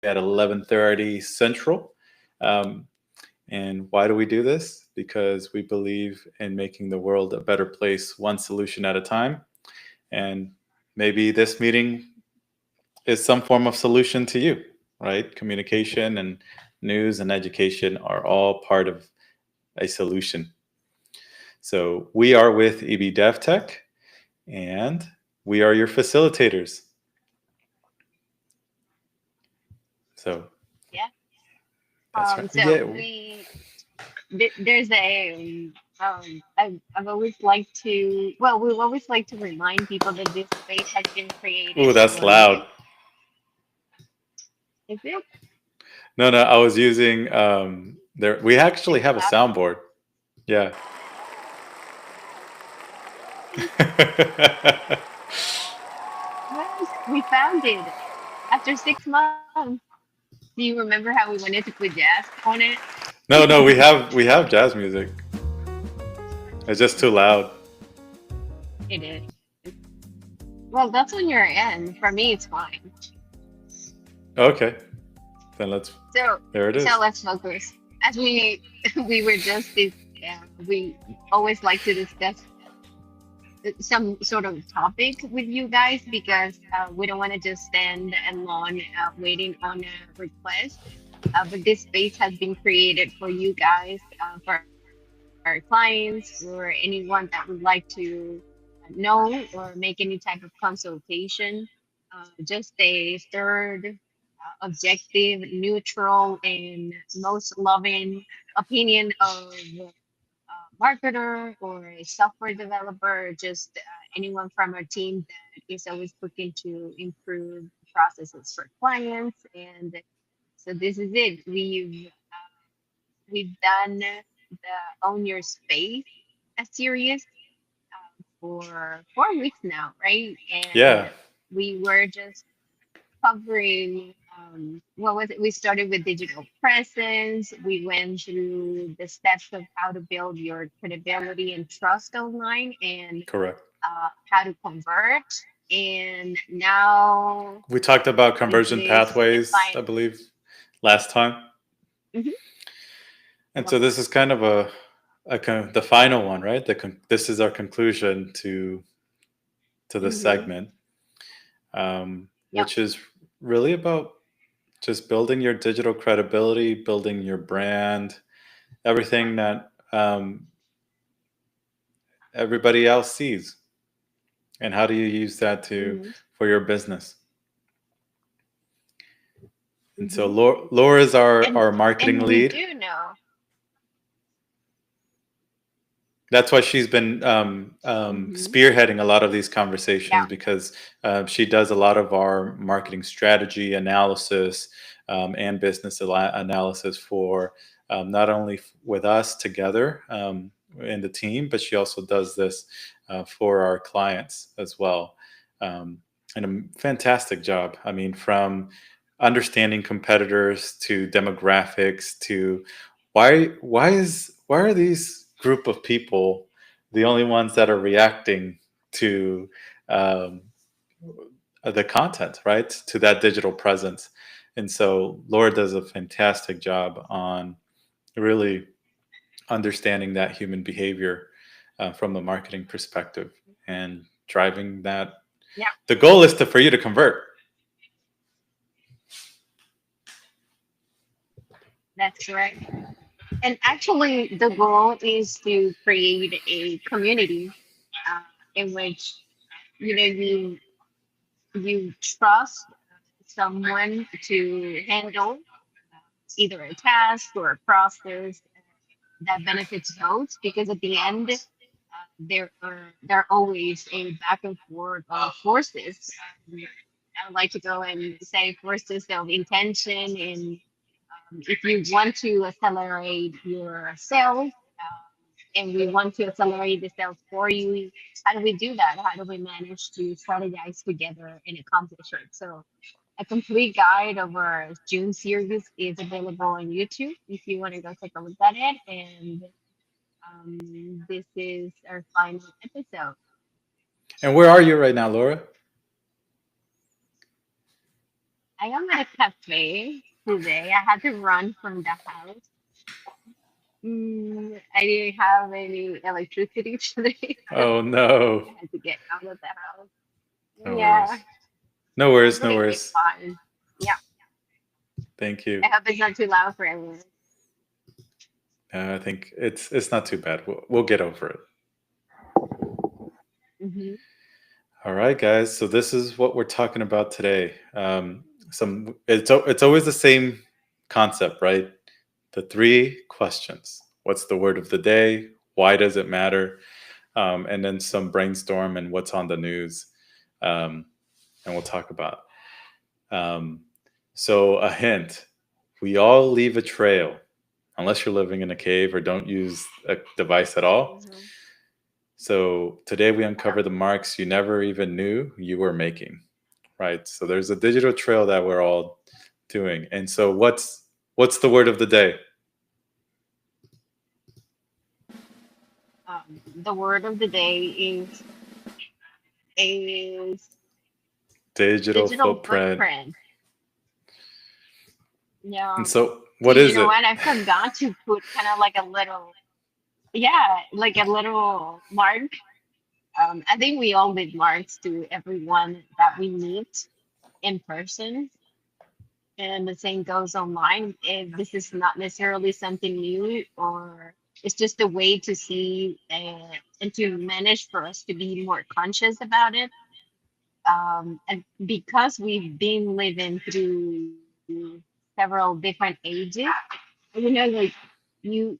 at 11:30 Central. And why do we do this? Because we believe in making the world a better place, one solution at a time. And maybe this meeting is some form of solution to you, right? Communication and news and education are all part of a solution. So we are with EB DevTech, and we are your facilitators. So Yeah. that's right. So Yeah. there's a I've always liked to, well, we've always liked to remind people that this space has been created Ooh, that's for you. loud. Is it? No, no, I was using there. We actually It's have a loud. soundboard. Yeah. Yes, we found it after 6 months. Do you remember how we wanted to put jazz on it? No, no, we have jazz music. It's just too loud. It is. Well, that's on your end. For me, it's fine. Okay, then let's. So, There it so is. let's focus. As we we were just this, we always like to discuss some sort of topic with you guys because we don't want to just stand alone waiting on a request. But this space has been created for you guys, for our clients, for anyone that would like to know or make any type of consultation. Just a third objective, neutral, and most loving opinion of marketer or a software developer, or just anyone from our team that is always looking to improve processes for clients. And so this is it. We've done the Own Your Space a series for 4 weeks now, right? And Yeah, we were just covering what was it? We started with digital presence. We went through the steps of how to build your credibility and trust online, and correct. how to convert. And now We talked about with conversion this pathways, I define. believe, last time. Mhm. And so this is kind of the final one, right? This is our conclusion to the Mm-hmm. segment, Yep. which is really about just building your digital credibility, building your brand, everything that everybody else sees, and how do you use that to Mm-hmm. for your business. And so Mm-hmm. Laura is And our marketing and we lead. do know. That's why she's been Mm-hmm. spearheading a lot of these conversations Yeah. because she does a lot of our marketing strategy analysis and business analysis for not only with us together in the team, but she also does this for our clients as well. Um, and a fantastic job. I mean, from understanding competitors to demographics to why are these group of people the only ones that are reacting to um, the content, right? To that digital presence. And so Laura does a fantastic job on really understanding that human behavior from the marketing perspective and driving that. Yeah. The goal is for you to convert. That's correct. And actually, the goal is to create a community uh, in which you trust someone to handle either a task or a process that benefits both. Because at the end, there are always a back and forth of forces. I would like to go and say forces of intention, and if you want to accelerate your sales, and we want to accelerate the sales for you, how do we do that? How do we manage to strategize together and accomplish it? So, a complete guide of our June series is available on YouTube if you want to go take a look at it. And this is our final episode. And where are you right now, Laura? I am at a cafe today. I had to run from the house. I didn't have any electricity today, so Oh no. I had to get out of the house. No Yeah, worries. No worries. No hopefully it'll be worries. fine. Yeah, Thank I you. hope it's not too loud for everyone. I think it's not too bad. We'll get over it. Hmm. All right, guys. So this is what we're talking about today. It's always the same concept, right? The three questions. What's the word of the day? Why does it matter? And then some brainstorm and what's on the news. Um, and we'll talk about. Um, so a hint: we all leave a trail, unless you're living in a cave or don't use a device at all. Hmm. So today we uncover the marks you never even knew you were making, right? So there's a digital trail that we're all doing. And so what's the word of the day? The word of the day is Digital digital footprint. footprint. Yeah. And so what See, you is know it? what? I forgot to put kind of like a little, yeah, like a little mark. I think we all leave marks to everyone that we meet in person, and the same goes online. If this is not necessarily something new, or it's just a way to see and to manage for us to be more conscious about it. And because we've been living through several different ages, like you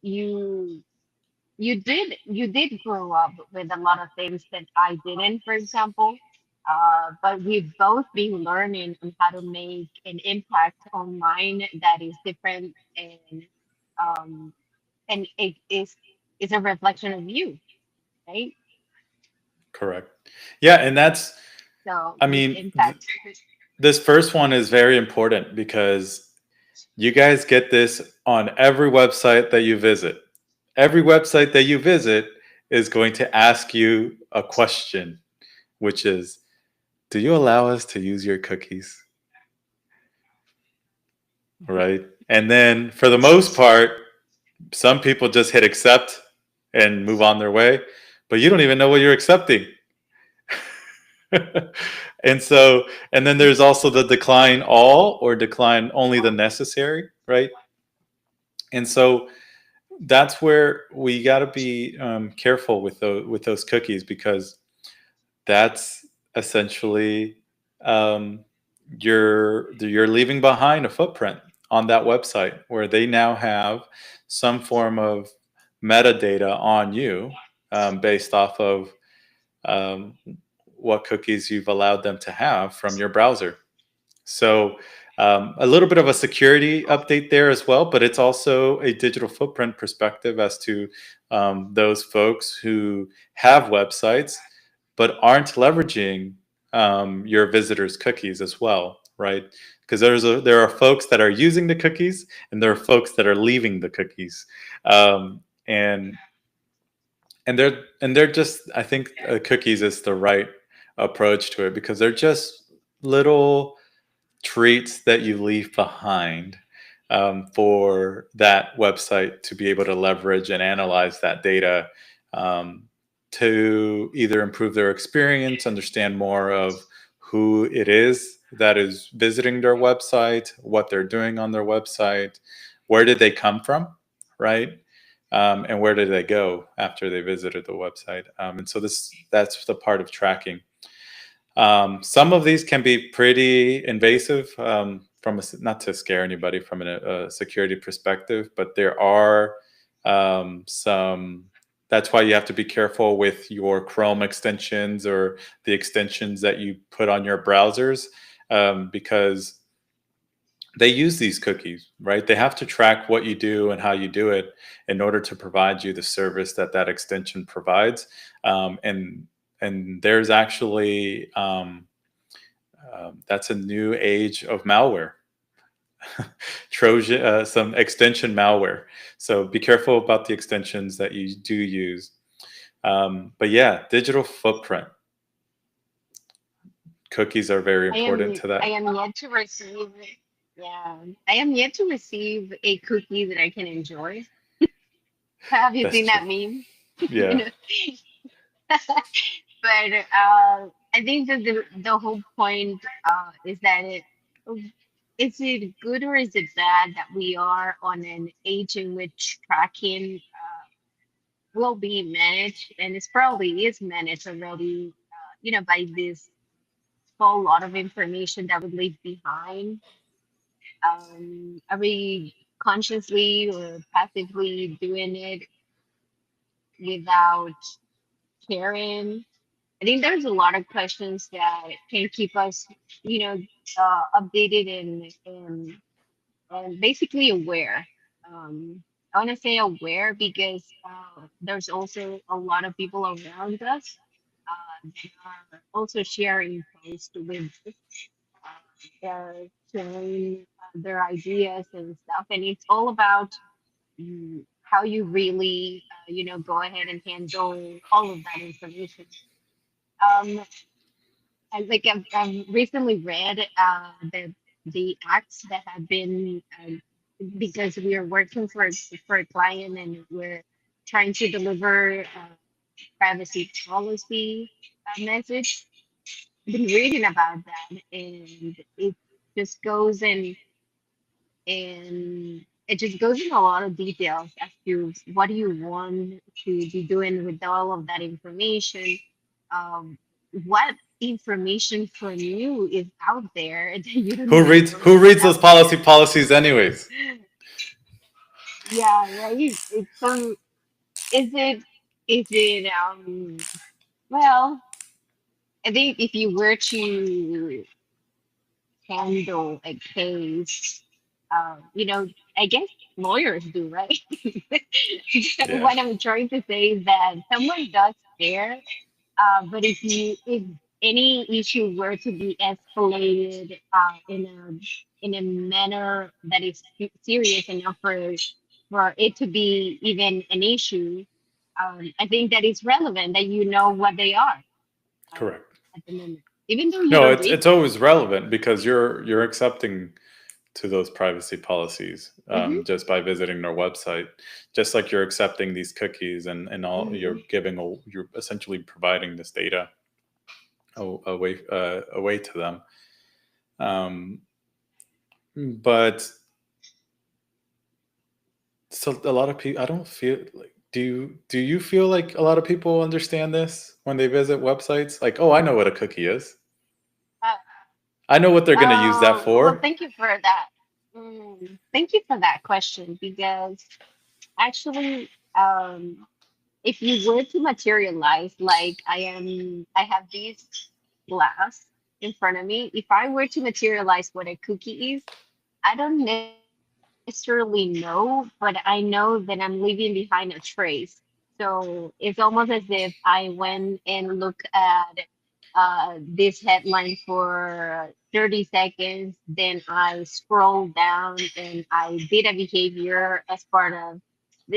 you did grow up with a lot of things that I didn't, for example. But we've both been learning on how to make an impact online that is different, um, and it is a reflection of you, right? Correct. Yeah, and that's So I this mean, impact. this first one is very important because you guys get this on every website that you visit. Every website that you visit is going to ask you a question, which is, do you allow us to use your cookies? Right. And then for the most part, some people just hit accept and move on their way, but you don't even know what you're accepting. And so, and then there's also the decline all or decline only the necessary, right? And so that's where we got to be careful with those cookies, because that's essentially um, you're leaving behind a footprint on that website where they now have some form of metadata on you, based off of um, what cookies you've allowed them to have from your browser. So a little bit of a security update there as well, but it's also a digital footprint perspective as to those folks who have websites but aren't leveraging your visitors' cookies as well, right? Because there are folks that are using the cookies and there are folks that are leaving the cookies, um, and they're just, I think cookies is the right approach to it, because they're just little treats that you leave behind for that website to be able to leverage and analyze that data, um, to either improve their experience, understand more of who it is that is visiting their website, what they're doing on their website, where did they come from, right? And where did they go after they visited the website? And so that's the part of tracking. Some of these can be pretty invasive, not to scare anybody from a security perspective, but there are some. That's why you have to be careful with your Chrome extensions or the extensions that you put on your browsers, because they use these cookies, right? They have to track what you do and how you do it in order to provide you the service that that extension provides. And there's actually that's a new age of malware, Trojan, some extension malware. So be careful about the extensions that you do use. But yeah, digital footprint. cookies are very important to I that. am yet to receive. Yeah, I am yet to receive a cookie that I can enjoy. Have you That's seen true. that meme? You Yeah. know, but I think that the whole point is that is it good or is it bad that we are on an age in which tracking will be managed, and it's probably is managed already, by this whole lot of information that we leave behind. Are we consciously or passively doing it without caring? I think there's a lot of questions that can keep us, updated and basically aware. I want to say aware because there's also a lot of people around us that are also sharing posts with their sharing their ideas and stuff, and it's all about how you really, go ahead and handle all of that information. Um, I've recently read the acts that have been because we are working for a client and we're trying to deliver privacy policy message. I've been reading about that, and it just goes and it just goes in a lot of details as to what do you want to be doing with all of that information. Um, what information from you is out there that you don't even know Who that is reads those out there? policies anyways? Yeah, right. It's is it is it well, I think if you were to handle a case, I guess lawyers do, right? Yeah. What I'm trying to say is that someone does care, but if any issue were to be escalated in a manner that is serious enough for it to be even an issue, I think that it's relevant that you know what they are Correct. at the moment, even though you No, don't it's read it's always relevant because you're accepting to those privacy policies them. just by visiting their website, just like you're accepting these cookies and all. Hmm. You're essentially providing this data away to them. Um, but so a lot of people, I don't feel like. Do you feel like a lot of people understand this when they visit websites? Like, oh, I know what a cookie is. Uh, I know what they're going to use that well, for. thank you for that. Thank you for that question because actually, if you were to materialize, like I have this glass in front of me. If I were to materialize what a cookie is, I don't necessarily know, but I know that I'm leaving behind a trace. So it's almost as if I went and look at this headline for 30 seconds, then I scrolled down and I did a behavior as part of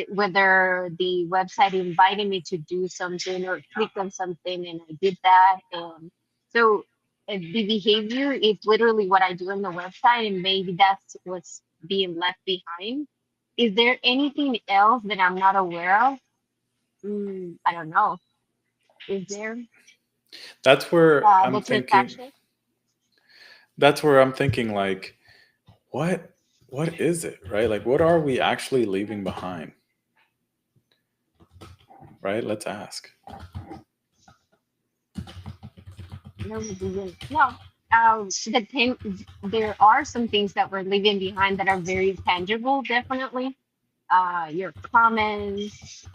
whether the website invited me to do something or click on something, and I did that. And so the behavior is literally what I do on the website, and maybe that's what's being left behind. Is there anything else that I'm not aware of? I don't know. Is there That's where the I'm thinking. transaction? That's where I'm thinking. Like, what what is it, right? Like, what are we actually leaving behind, right? Let's ask. No, we didn't. No. There are some things that we're leaving behind that are very tangible, definitely. Your comments,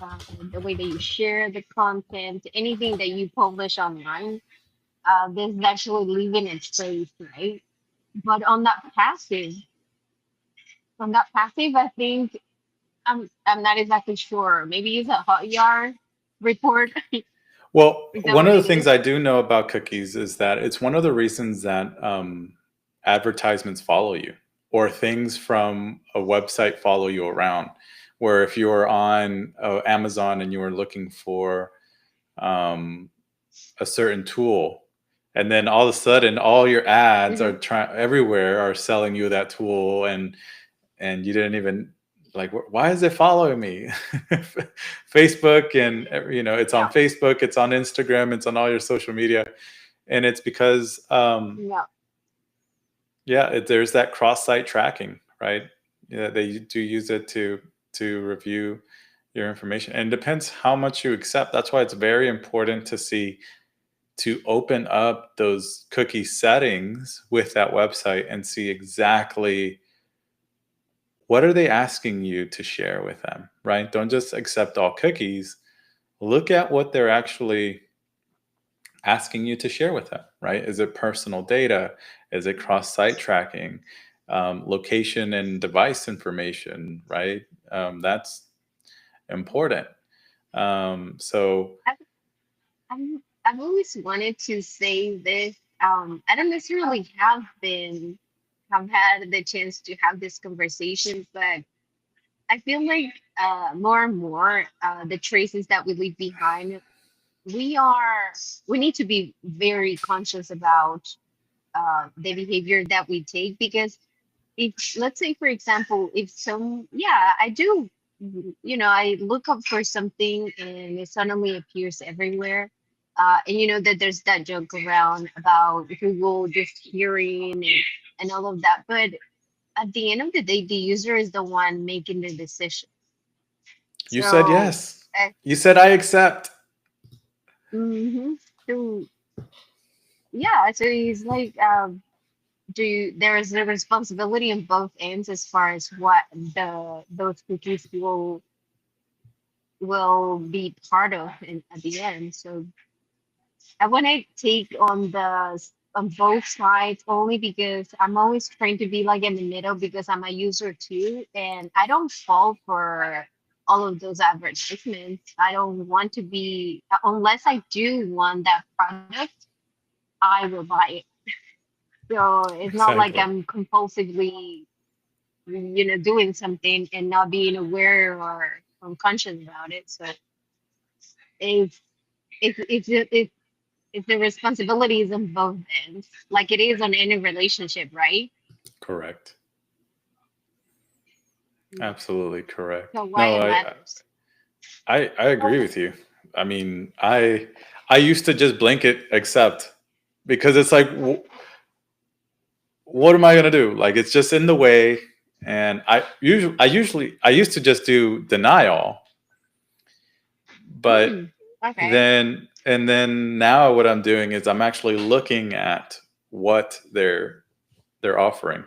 the way that you share the content, anything that you publish online, this is actually leaving its trace, right? But on that passive, I think I'm not exactly sure. Maybe it's a hot yard report. Well, Is that one what of the it things is? I do know about cookies is that it's one of the reasons that advertisements follow you, or things from a website follow you around. Where if you are on Amazon and you are looking for um, a certain tool, And then all of a sudden, all your ads Hmm. are everywhere are selling you that tool, and you didn't even like, why is it following me? Facebook, and it's on Yeah. Facebook, it's on Instagram, it's on all your social media, and it's because Yeah. yeah, there's that cross-site tracking, right? Yeah, they do use it to review your information, and it depends how much you accept. That's why it's very important to open up those cookie settings with that website and see exactly what are they asking you to share with them, right? Don't just accept all cookies. Look at what they're actually asking you to share with them, right? Is it personal data? Is it cross-site tracking? Location and device information, right? That's important. So I've, I've always wanted to say this. I don't necessarily have had the chance to have this conversation, but I feel like more and more the traces that we leave behind, we are we need to be very conscious about the behavior that we take, because if, let's say for example, if some, yeah, I do, I look up for something and it suddenly appears everywhere, and you know that there's that joke around about Google just hearing and all of that, but at the end of the day the user is the one making the decision. you said So yes. uh, You said I accept. mhm. So yeah, so it's like there is a responsibility on both ends as far as what those cookies will be part of at the end. So I want to take on on both sides, only because I'm always trying to be like in the middle, because I'm a user too, and I don't fall for all of those advertisements. I don't want to be, unless I do want that product, I will buy it. So it's not like Exactly. I'm compulsively, doing something and not being aware or unconscious about it. So if if the responsibility is on both ends, like it is on any relationship, right? Correct. Yeah. Absolutely correct. So why No, it I matters. I agree with you. I mean, I used to just blanket accept because it's like, what am I gonna do? Like, it's just in the way, and I used to just do denial, but Hmm. Okay. then now what I'm doing is I'm actually looking at what they're offering.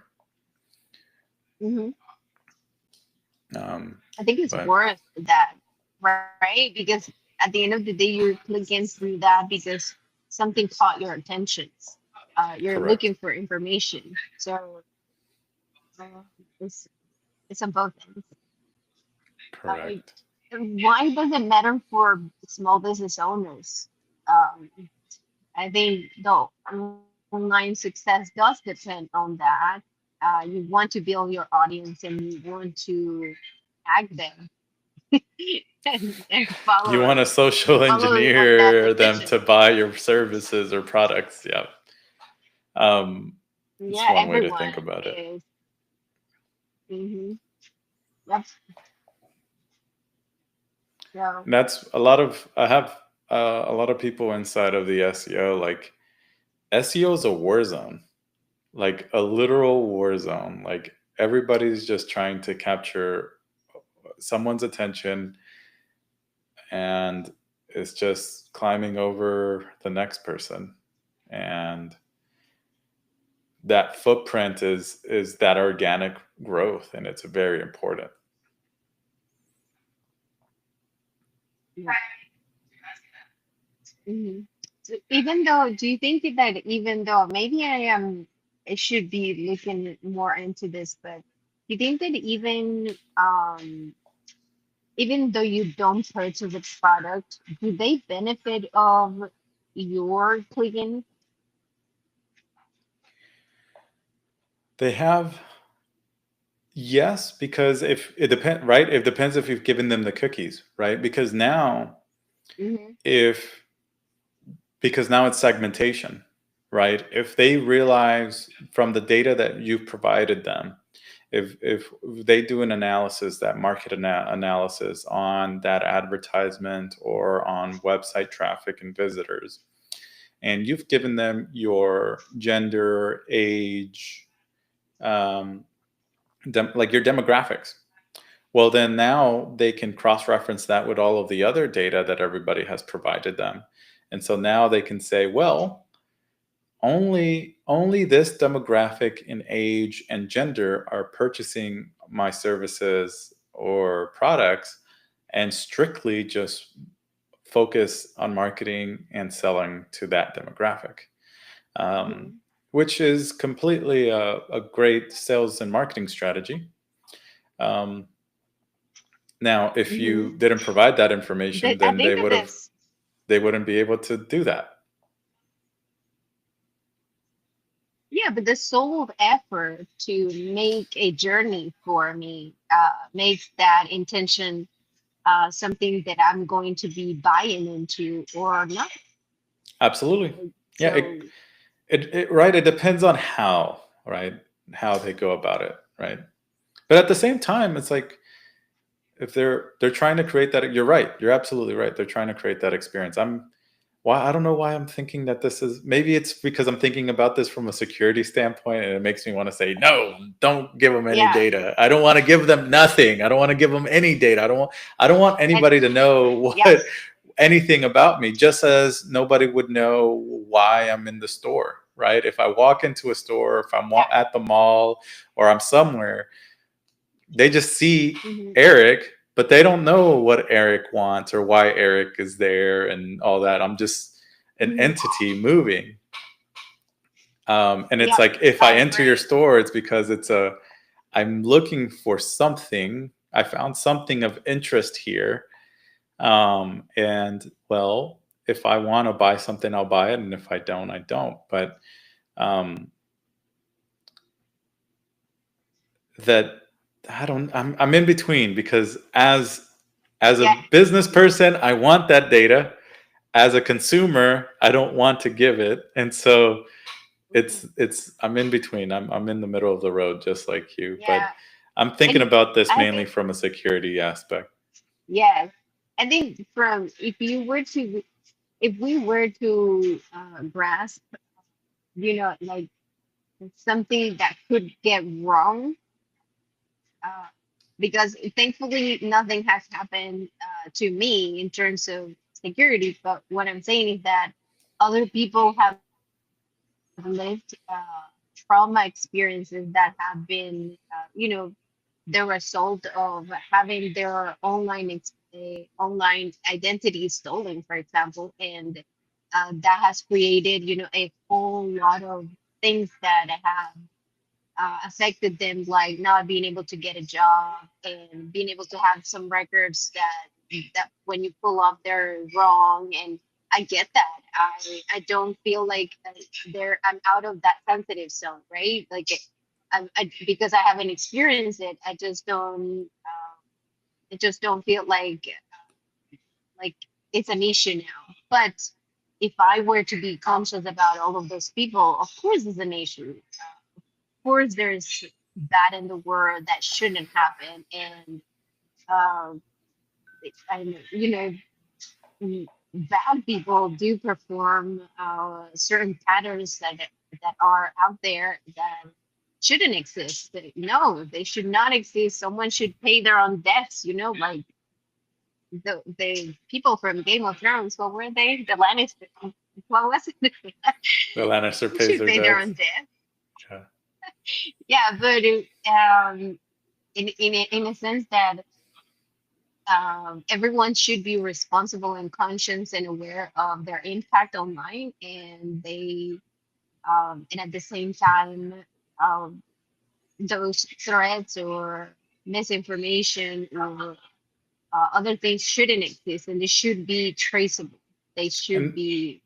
Hmm. Um, I think it's but worth that, right? Because at the end of the day, you're clicking through that because something caught your attention. You're correct, looking for information. So uh, it's it's on both ends. I, correct. why does it matter for small business owners? Um, I think the online success does depend on that. You want to build your audience and you want to tag them and You want to social follow that engineer them decision. to buy your services or products. Yeah. It's Yeah, one way to think everyone about it. is. Hmm. Yep. So, And that's a lot of, I have a lot of people inside of the SEO. Like, SEO is a war zone, like a literal war zone. Like, everybody's just trying to capture someone's attention, and it's just climbing over the next person. And that footprint is that organic growth, and it's very important. yeah. Hmm. So even though, do you think that even though maybe I should be looking more into this, but do you think that even though you don't purchase the product, do they benefit of your clicking? They have, yes, because if it depends, right? It depends if you've given them the cookies, right? Because now, Hmm. if because now it's segmentation. right? If they realize from the data that you've provided them, if they do an analysis, that market analysis on that advertisement or on website traffic and visitors, and you've given them your gender, age, um, like your demographics, well, then now they can cross-reference that with all of the other data that everybody has provided them. And so now they can say, well, only this demographic in age and gender are purchasing my services or products, and strictly just focus on marketing and selling to that demographic, um, Mhm. which is completely a great sales and marketing strategy. Um, Now, if Mhm. you didn't provide that information, I then think that this, they wouldn't be able to do that. yeah, but the sole effort to make a journey for me makes that intention something that I'm going to be buying into or not. Absolutely. Yeah, So right. It depends on how, right? How they go about it, right? But at the same time, it's like if they're trying to create that, you're right. You're absolutely right. They're trying to create that experience. I don't know why I'm thinking that this is, maybe it's because I'm thinking about this from a security standpoint, and it makes me want to say, no, don't give them any yeah, data. I don't want to give them nothing. I don't want to give them any data. I don't want and anybody to know what yes, anything about me, just as nobody would know why I'm in the store, right? If I walk into a store, if I'm yeah, at the mall or I'm somewhere, they just see hmm, Erick, but they don't know what Erick wants or why Erick is there and all that. I'm just an hmm, entity moving. And it's yeah, like if I I enter your agree. store, it's because I'm looking for something. I found something of interest here. And well, if I want to buy something, I'll buy it. And if I don't, I don't. But um, that I'm in between, because as a Yeah, business person, I want that data. As a consumer, I don't want to give it. And so mhm, I'm in between. I'm in the middle of the road, just like you. But yeah, I'm thinking and about this I mainly think from a security aspect. yes, I think from if we were to grasp, like something that could get wrong, uh, because thankfully nothing has happened to me in terms of security. But what I'm saying is that other people have lived trauma experiences that have been, the result of having their online identity stolen, for example, and that has created, a whole lot of things that have affected them, like not being able to get a job and being able to have some records that when you pull up they're wrong. And I get that. I don't feel like I'm out of that sensitive zone, right? Like because I haven't experienced it, I just don't feel like it's an issue now. But if I were to be conscious about all of those people, of course it's an issue. Course there's bad in the world that shouldn't happen, and um and bad people do perform certain patterns that are out there that shouldn't exist. No, they should not exist. Someone should pay their own debts, like the people from Game of Thrones. What were they? The Lannisters. What was it? The Lannister They pays should their pay their debts. own debt. Yeah. Yeah, but in a sense that everyone should be responsible and conscious and aware of their impact online, and and at the same time, um, those threats or misinformation or other things shouldn't exist, and they should be traceable. They should And be,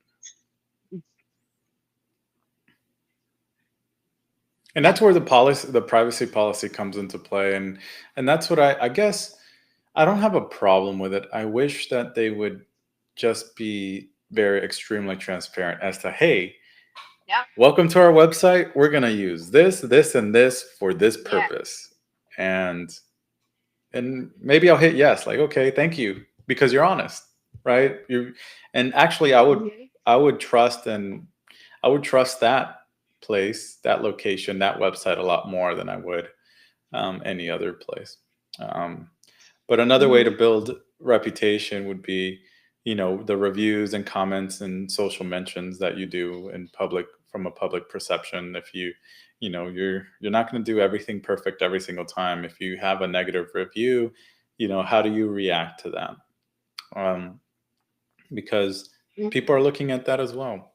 and yeah. that's where the privacy policy comes into play. And that's what I guess I don't have a problem with it. I wish that they would just be very extremely transparent as to, hey, Yep. welcome to our website. We're going to use this, this, and this for this Yeah. purpose. And maybe I'll hit yes, like, okay, thank you, because you're honest, right? And actually Mhm. I would trust that place, that location, that website a lot more than I would any other place. Um, but another way to Mhm. build reputation would be, the reviews and comments and social mentions that you do in public from a public perception. If you're not going to do everything perfect every single time. If you have a negative review, how do you react to that? Because people are Mhm. looking at that as well.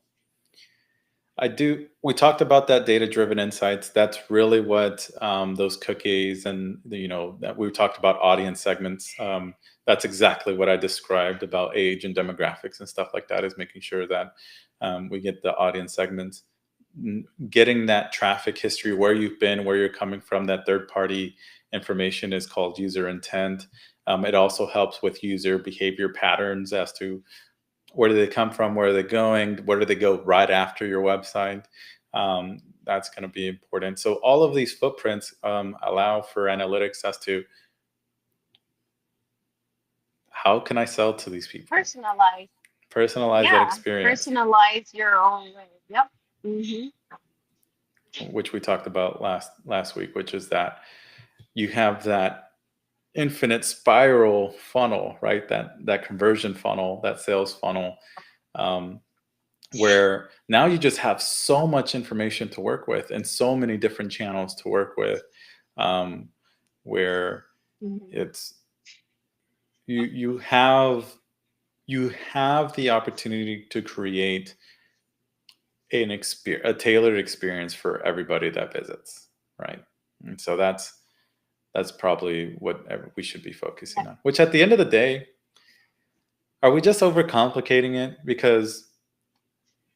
We talked about that data-driven insights. That's really what those cookies and that we talked about audience segments. That's exactly what I described about age and demographics and stuff like that. Is making sure that we get the audience segments, getting that traffic history, where you've been, where you're coming from. That third-party information is called user intent. It also helps with user behavior patterns as to where do they come from, where are they going, where do they go right after your website. That's going to be important. So all of these footprints allow for analytics as to how can I sell to these people, Personalize. personalize that Yeah. experience, Personalize your own way. Yep. Mhm. which we talked about last week, which is that you have that infinite spiral funnel, right? That conversion funnel, that sales funnel, um, where now you just have so much information to work with and so many different channels to work with, um, where Mhm. it's you have the opportunity to create a tailored experience for everybody that visits, right? And so that's probably what we should be focusing Yeah. on. Which at the end of the day, are we just overcomplicating it? Because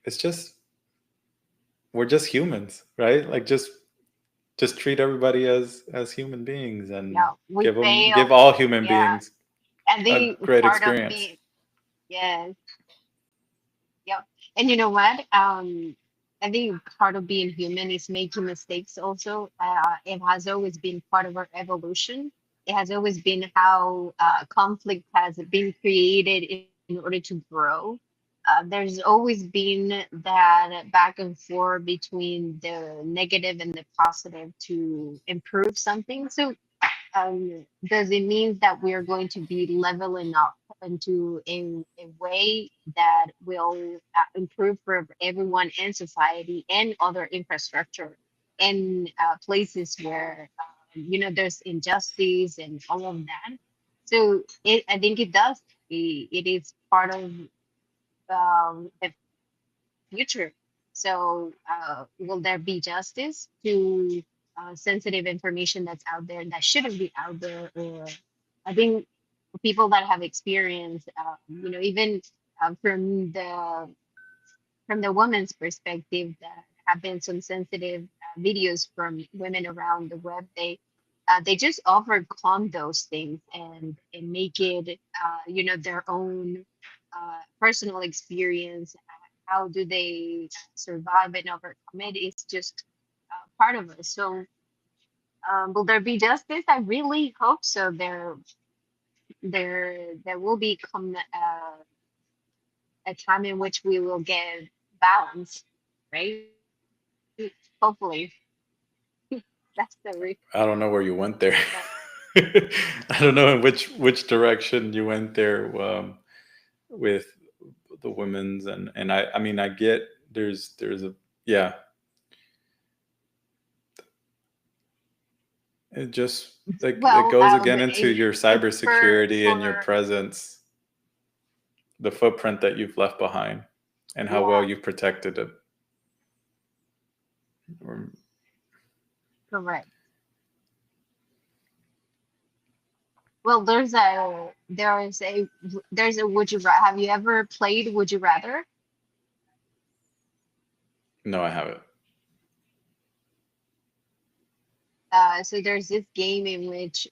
it's just we're just humans, right? Like just treat everybody as human beings and Yeah. We give fail. all human Yeah. beings I a think great part of experience. being, yes. Yep. And you know what? I think part of being human is making mistakes also. It has always been part of our evolution. It has always been how conflict has been created in order to grow. There's always been that back and forth between the negative and the positive to improve something. So does it mean that we are going to be leveling up into a way that will improve for everyone and society and other infrastructure and places where there's injustice and all of that? So I think it does. It is part of the future. So, will there be justice to sensitive information that's out there that shouldn't be out there? Or I think people that have experience, even from the woman's perspective, that have been some sensitive videos from women around the web. They just overcome those things and make it their own personal experience. How do they survive and overcome it? It's just part of it. So will there be justice? I really hope so. There will become a time in which we will get balance, right? Hopefully. That's the I don't know where you went there. that, I don't know in which direction you went there, with the women's, and I mean I get there's a yeah, it just like it well, goes again into in your cybersecurity and your for presence, the footprint that you've left behind, and how well yeah, you've protected it. correct. Well, there's a would you rather. Have you ever played Would You Rather? No, I haven't. So there's this game in which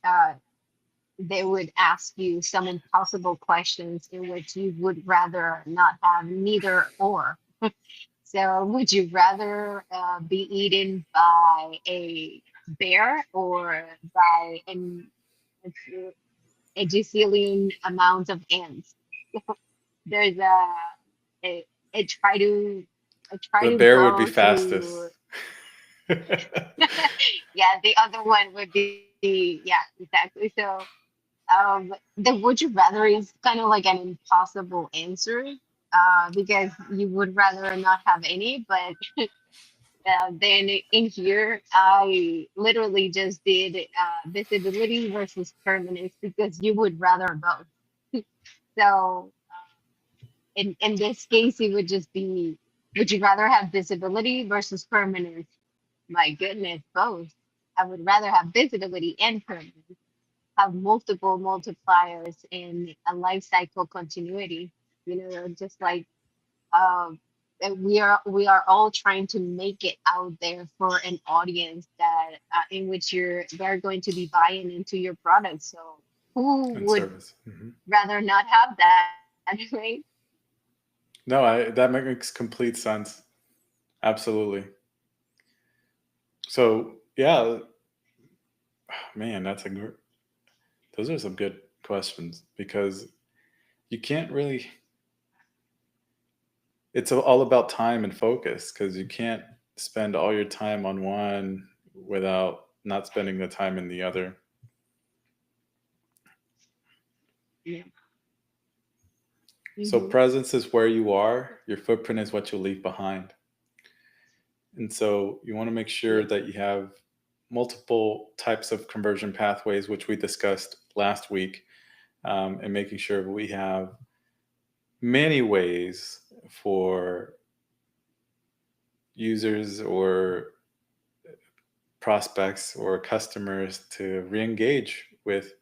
they would ask you some impossible questions in which you would rather not have neither or. So would you rather be eaten by a bear or by a gazillion amount of ants? There's a, a try to I try The to bear would be go fastest. to yeah, the other one would be yeah, exactly. So the would you rather is kind of like an impossible answer because you would rather not have any, but then in here I literally just did visibility versus permanence because you would rather both. So in this case, it would just be, would you rather have visibility versus permanence? My goodness, both. I would rather have visibility and permanence, have multiple multipliers in a life cycle continuity. Just like and we are all trying to make it out there for an audience that in which they're going to be buying into your product. So who And would service. rather not have that, right? No, that makes complete sense. Absolutely. So yeah, man, those are some good questions because you can't really. It's all about time and focus because you can't spend all your time on one without not spending the time in the other. Yeah. So Hmm. presence is where you are. Your footprint is what you leave behind. And so you want to make sure Yeah. that you have multiple types of conversion pathways, which we discussed last week, and making sure we have many ways for users or prospects or customers to re-engage with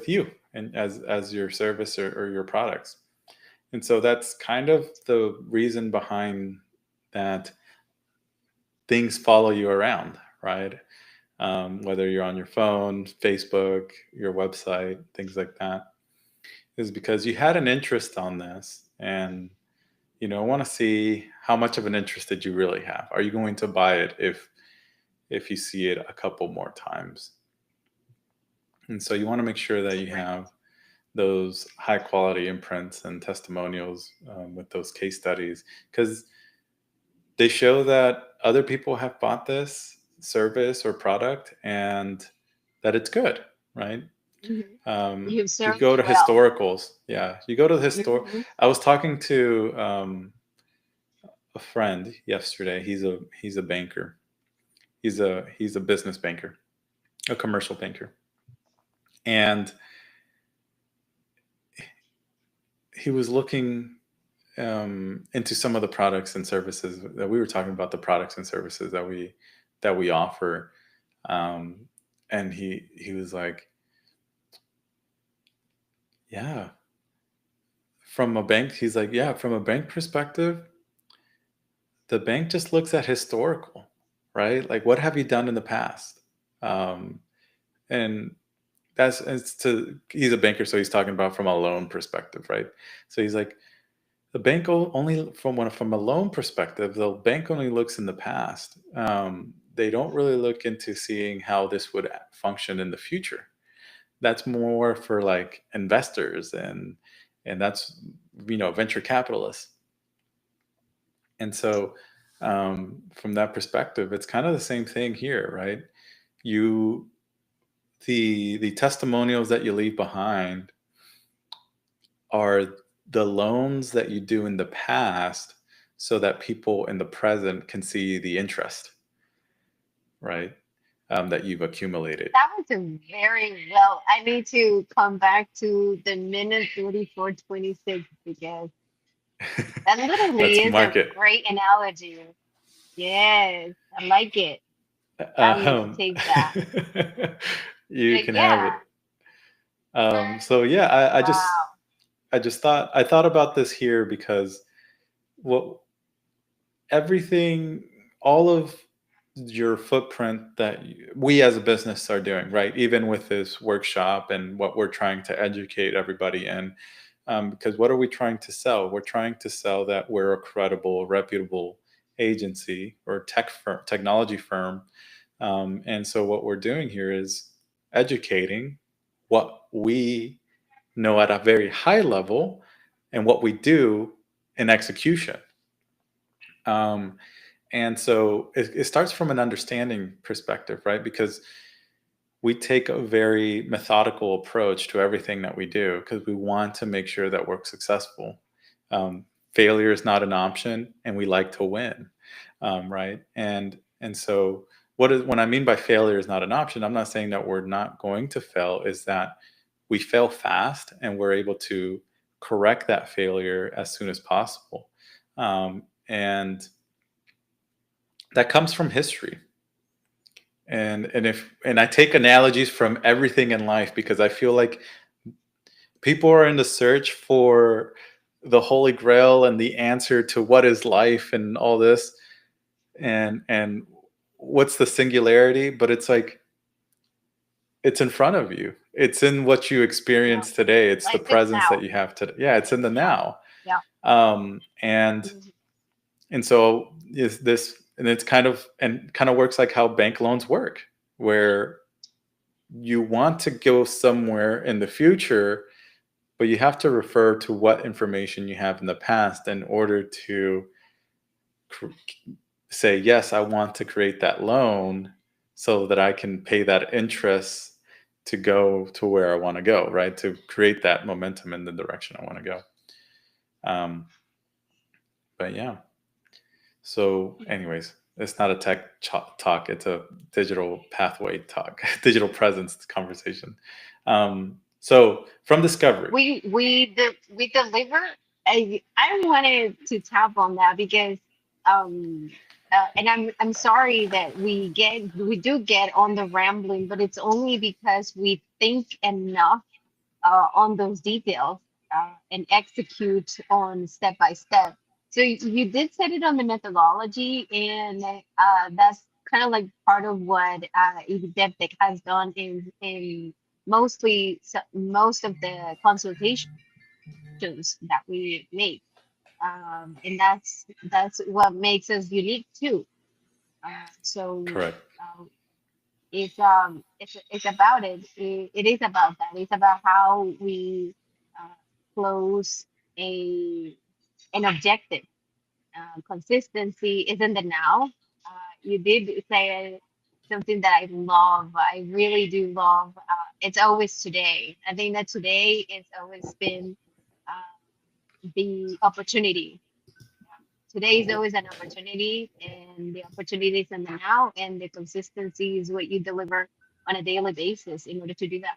you and as your service or your products. And so that's kind of the reason behind that things follow you around, right? Whether you're on your phone, Facebook, your website, things like that, is because you had an interest on this and want to see how much of an interest did you really have. Are you going to buy it if you see it a couple more times? And so you want to make sure that you Right. have those high quality imprints and testimonials with those case studies because they show that other people have bought this service or product and that it's good, right? Hmm. Um, You've you served go to well. historicals. Yeah, you go to the Hmm. I was talking to a friend yesterday. He's a banker. He's a business banker, a commercial banker, and he was looking into some of the products and services that we were talking about. The products and services that we offer, um, and he was like, "Yeah." From a bank, he's like, "Yeah." From a bank perspective, the bank just looks at historical, right? Like, what have you done in the past? Um, and he's a banker, so he's talking about from a loan perspective, right? So he's like, the bank only from a loan perspective, the bank only looks in the past. They don't really look into seeing how this would function in the future. That's more for like investors and that's venture capitalists. And so, from that perspective, it's kind of the same thing here, right? You the testimonials that you leave behind are the loans that you do in the past, so that people in the present can see the interest, right? That you've accumulated. That was a very well. I need to come back to the minute 34:26 because that literally Let's is a mark it. great analogy. Yes, I like it. I'm gonna Um, take that. you But can have it. yeah, So yeah, wow. I thought about this here because what everything, all of your footprint that we as a business are doing, right? Even with this workshop and what we're trying to educate everybody in, because what are we trying to sell? We're trying to sell that we're a credible, reputable agency or technology firm. And so what we're doing here is educating what we know at a very high level and what we do in execution. And so it starts from an understanding perspective, right? Because we take a very methodical approach to everything that we do because we want to make sure that we're successful. Failure is not an option, and we like to win, right? And so when I mean by failure is not an option, I'm not saying that we're not going to fail. Is that we fail fast and we're able to correct that failure as soon as possible, and that comes from history. And I take analogies from everything in life because I feel like people are in the search for the holy grail and the answer to what is life and all this, and what's the singularity, but it's like it's in front of you. It's in what you Yeah. experience today. It's the Like it's presence that now. you have today. Yeah, it's in the Yeah. now. Yeah. Um, and Mhm. and so is this, and it's kind of works like how bank loans work, where you want to go somewhere in the future, but you have to refer to what information you have in the past in order to cr- say, yes, I want to create that loan so that I can pay that interest to go to where I want to go, right? To create that momentum in the direction I want to go. Um, but yeah. So, anyways, it's not a tech talk; it's a digital pathway talk, digital presence conversation. So, from discovery, We deliver. I wanted to tap on that because um and I'm sorry that we do get on the rambling, but it's only because we think enough on those details and execute on step by step. So you did set it on the methodology, and that's kind of like part of what DevTech has done in most of the consultations that we make, and that's what makes us unique too. So correct, uh, it's about it is about that. It's about how we uh, close a an objective. Consistency is in the now. You did say something that I love. I really do love. It's always today. I think that today has always been the opportunity. Today is always an opportunity, and the opportunity is in the now, and the consistency is what you deliver on a daily basis in order to do that.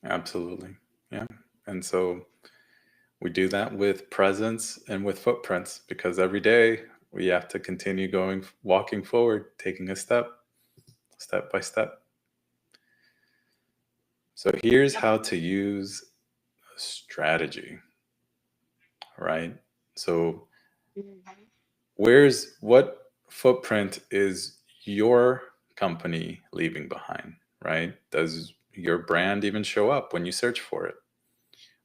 absolutely, yeah. And so we do that with presence and with footprints because every day we have to continue going, walking forward, taking a step, step by step. So here's Yep. how to use a strategy, right? So Mhm. what footprint is your company leaving behind, right? Does your brand even show up when you search for it?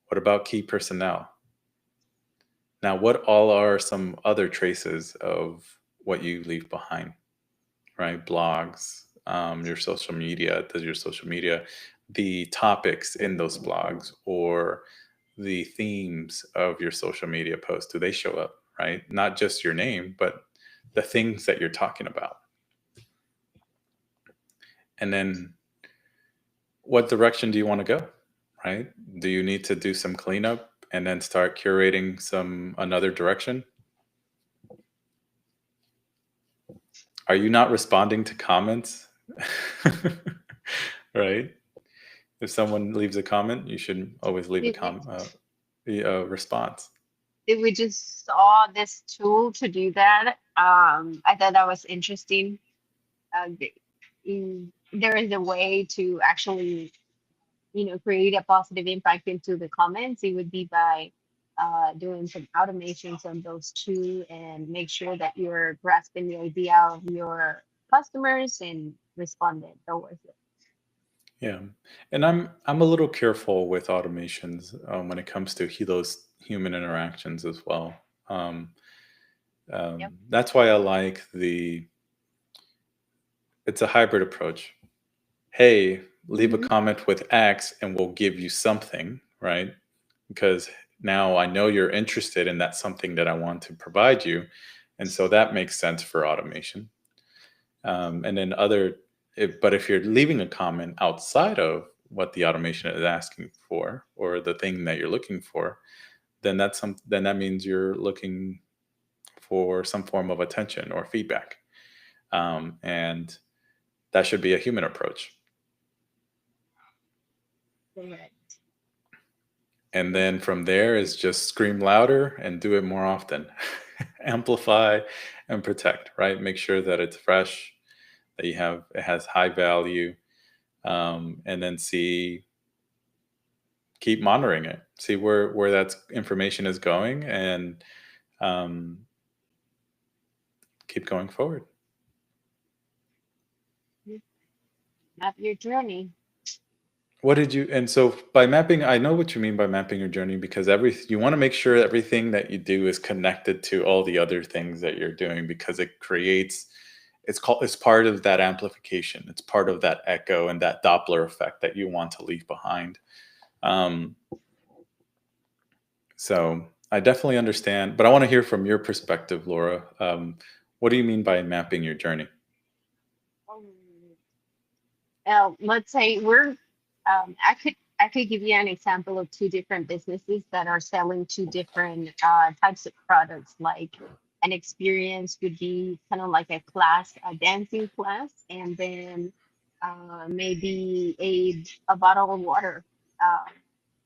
What about key personnel? Now, what all are some other traces of what you leave behind, right? Blogs, your social media. Does your social media, the topics in those blogs or the themes of your social media posts, do they show up, right? Not just your name, but the things that you're talking about. And then what direction do you want to go, right? Do you need to do some cleanup and then start curating another direction? Are you not responding to comments? Right? If someone leaves a comment, you should always leave Did we a response. did we just saw this tool to do that? I thought that was interesting. There is a way to actually create a positive impact into the comments. It would be by doing some automations on those two and make sure that you're grasping the idea of your customers and responding towards it. Yeah, and I'm a little careful with automations when it comes to those human interactions as well. Um, Yep. that's why I like it's a hybrid approach. Hey, leave a Hmm. comment with X and we'll give you something, right? Because now I know you're interested in that something that I want to provide you. And so that makes sense for automation. And then but if you're leaving a comment outside of what the automation is asking for or the thing that you're looking for, then that means you're looking for some form of attention or feedback. And that should be a human approach. Correct. And then from there is just scream louder and do it more often. Amplify and protect, right? Make sure that it's fresh, that it has high value, and then keep monitoring it, see where that information is going, and um, keep going forward. Map your journey. What did you and so by mapping, I know what you mean by mapping your journey, because you want to make sure everything that you do is connected to all the other things that you're doing, because it's part of that amplification. It's part of that echo and that Doppler effect that you want to leave behind. Um, so I definitely understand, but I want to hear from your perspective, Laura. What do you mean by mapping your journey? Um, let's say I could give you an example of two different businesses that are selling two different types of products. Like an experience would be kind of like a class, a dancing class, and then maybe a bottle of water. Uh,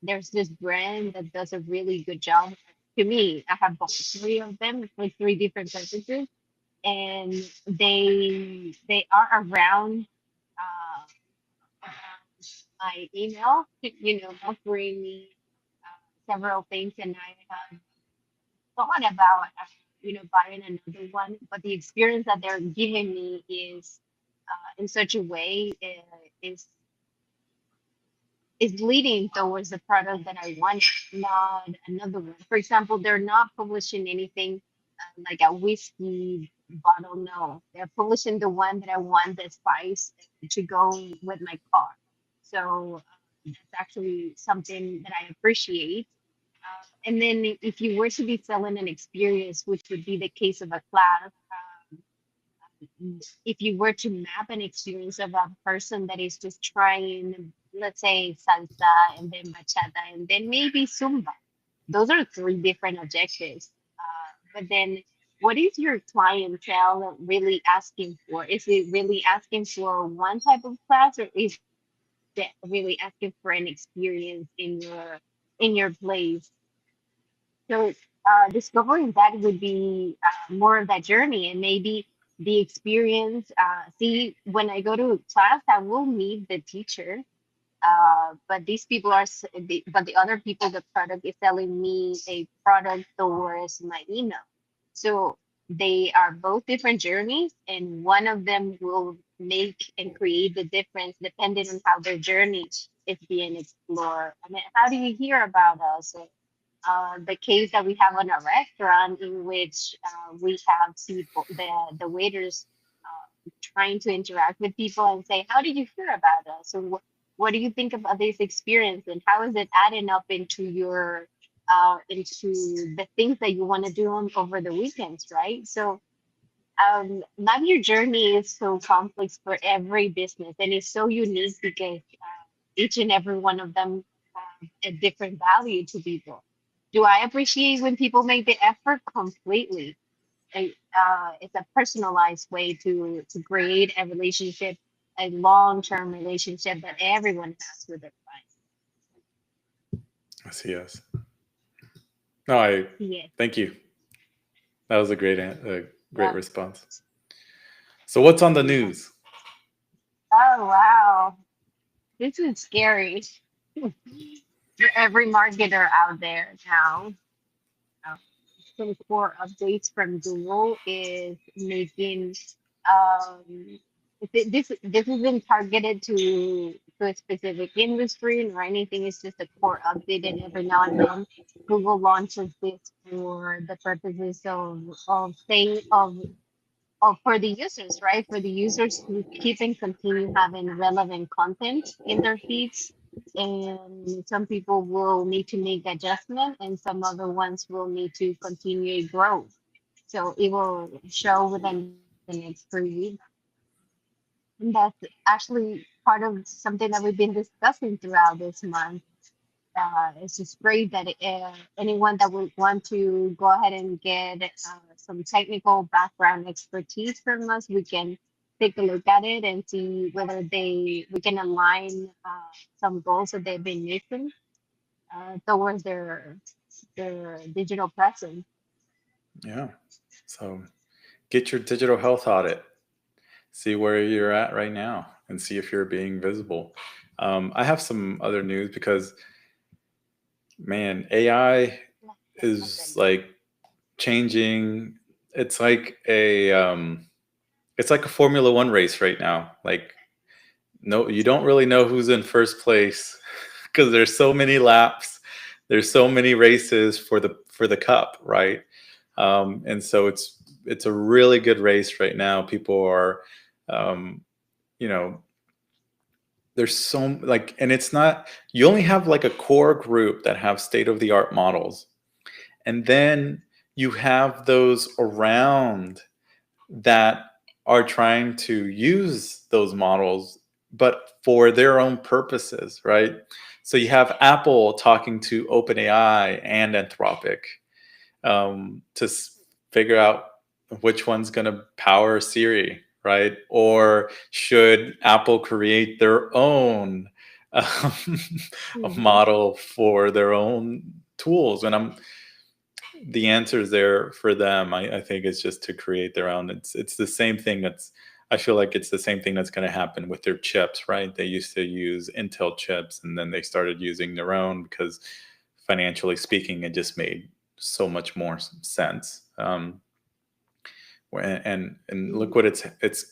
there's this brand that does a really good job. To me, I have bought three of them for three different purposes, and they are around. Uh, my email, offering me several things, and I have thought about, buying another one. But the experience that they're giving me is in such a way is leading towards the product that I want, not another one. For example, they're not publishing anything like a whiskey bottle. No, they're publishing the one that I want, the spice to go with my car. So that's actually something that I appreciate. And then if you were to be selling an experience, which would be the case of a class, if you were to map an experience of a person that is just trying, let's say, salsa and then bachata and then maybe zumba, those are three different objectives. But then, what is your clientele really asking for? Is it really asking for one type of class, or is it really asking for an experience in your place? So discovering that would be more of that journey, and maybe the experience. See, when I go to class, I will meet the teacher, but these people but the other people, the product is selling me a product towards my email. So they are both different journeys, and one of them will make and create the difference depending on how their journey is being explored. I mean, how do you hear about us? The case that we have on a restaurant in which we have people, the waiters trying to interact with people and say, "How did you hear about us? Or what do you think about this experience? And how is it adding up into into the things that you want to do over the weekends?" Right? So not your journey is so complex for every business, and it's so unique because each and every one of them have a different value to people. Do I appreciate when people make the effort? Completely. It's a personalized way to create a relationship, a long-term relationship that everyone has with their Yes, yes. No, I clients. thank you. That was a great Yeah. response. So what's on the Yeah. news? Oh wow, this is scary for every marketer out there now. Uh, some core updates from Google is making um this has been targeted to a specific industry or anything. It's just a core update, and every now and then Google launches this for the purposes of saying of for the users, right? For the users to keep and continue having relevant content in their feeds. And some people will need to make adjustment, and some other ones will need to continue to grow. So it will show within the next 3 weeks. And that's actually part of something that we've been discussing throughout this month. It's just great that anyone that would want to go ahead and get some technical background expertise from us, we can take a look at it and see whether we can align some goals that they've been using towards their digital presence. Yeah. So get your digital health audit. See where you're at right now and see if you're being visible. I have some other news because, man, AI is like changing. It's like a Formula One race right now. Like, no, you don't really know who's in first place because there's so many laps, there's so many races for the cup, right? And so it's a really good race right now. People are, um, you know, there's so like, and it's not, you only have like a core group that have state of the art models, and then you have those around that are trying to use those models, but for their own purposes, right? So you have Apple talking to OpenAI and Anthropic to figure out which one's going to power Siri, right? Or should Apple create their own um, Mhm. model for their own tools? And the answer is there for them. I think it's just to create their own. It's the same thing I feel like it's the same thing that's going to happen with their chips, right? They used to use Intel chips and then they started using their own because financially speaking, it just made so much more sense. And look what it's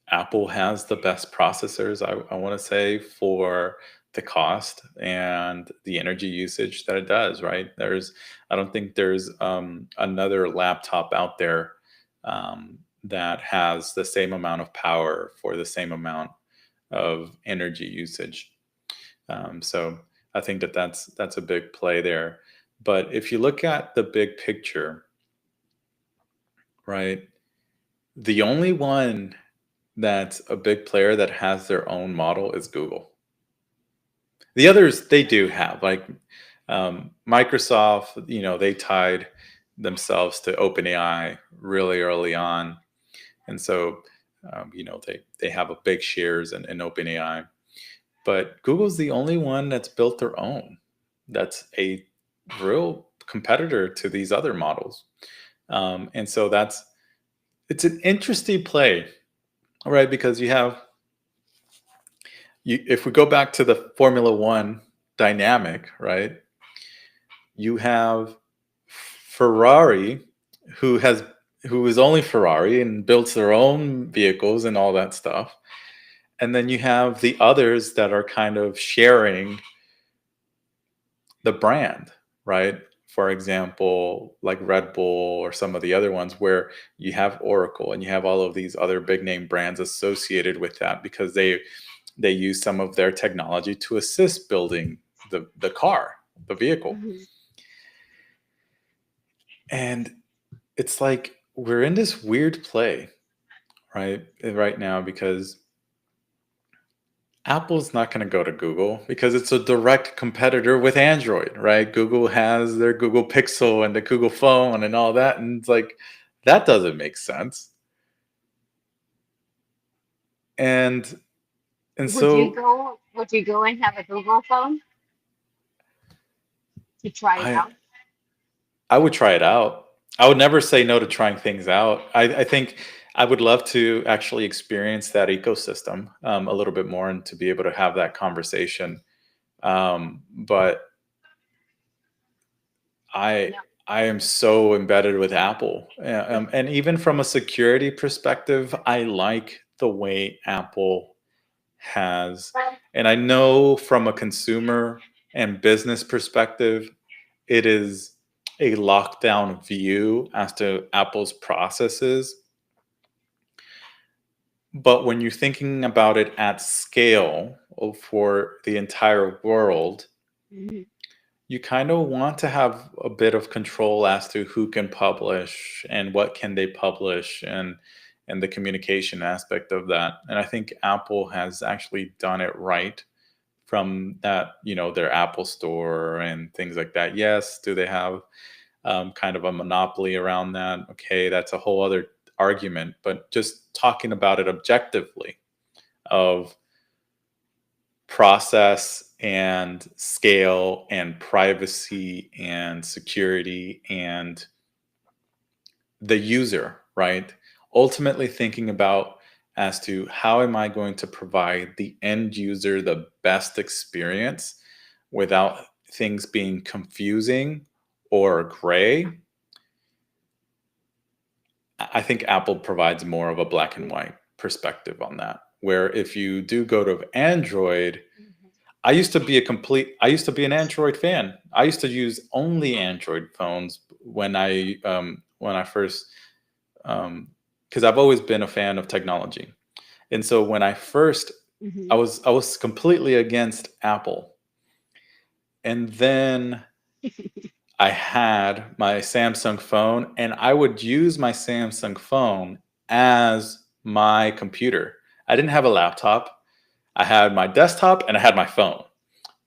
Apple has the best processors, I want to say, for the cost and the energy usage that it does, right? I don't think there's another laptop out there that has the same amount of power for the same amount of energy usage. So I think that's a big play there. But if you look at the big picture, right, the only one that's a big player that has their own model is Google. The others, they do have, like Microsoft, they tied themselves to OpenAI really early on. And so, they have a big shares in OpenAI. But Google's the only one that's built their own. That's a real competitor to these other models. And so it's an interesting play, right? Because if we go back to the Formula One dynamic, right? You have Ferrari, who is only Ferrari and builds their own vehicles and all that stuff. And then you have the others that are kind of sharing the brand, right? For example, like Red Bull or some of the other ones where you have Oracle and you have all of these other big name brands associated with that because they use some of their technology to assist building the car, the vehicle. Mhm. And it's like we're in this weird play, right now, because Apple's not going to go to Google because it's a direct competitor with Android, right? Google has their Google Pixel and the Google phone and all that. And it's like, that doesn't make sense. And so Would you go and have a Google phone to try it I out? I would try it out. I would never say no to trying things out. I think I would love to actually experience that ecosystem a little bit more and to be able to have that conversation. But I No. I am so embedded with Apple, and even from a security perspective, I like the way Apple has, and I know from a consumer and business perspective, it is a lockdown view as to Apple's processes. But when you're thinking about it at scale for the entire world, Mhm. you kind of want to have a bit of control as to who can publish and what can they publish, and the communication aspect of that. And I think Apple has actually done it right from that, their Apple Store and things like that. Yes, do they have kind of a monopoly around that? Okay, that's a whole other argument. But just talking about it objectively, of process and scale and privacy and security and the user, right? Ultimately thinking about as to how am I going to provide the end user the best experience without things being confusing or gray. I think Apple provides more of a black and white perspective on that. Where if you do go to Android, Mhm. I used to be an Android fan. I used to use only Android phones when I first, because I've always been a fan of technology. And so when I first, Mhm. I was completely against Apple. And then I had my Samsung phone, and I would use my Samsung phone as my computer. I didn't have a laptop. I had my desktop and I had my phone.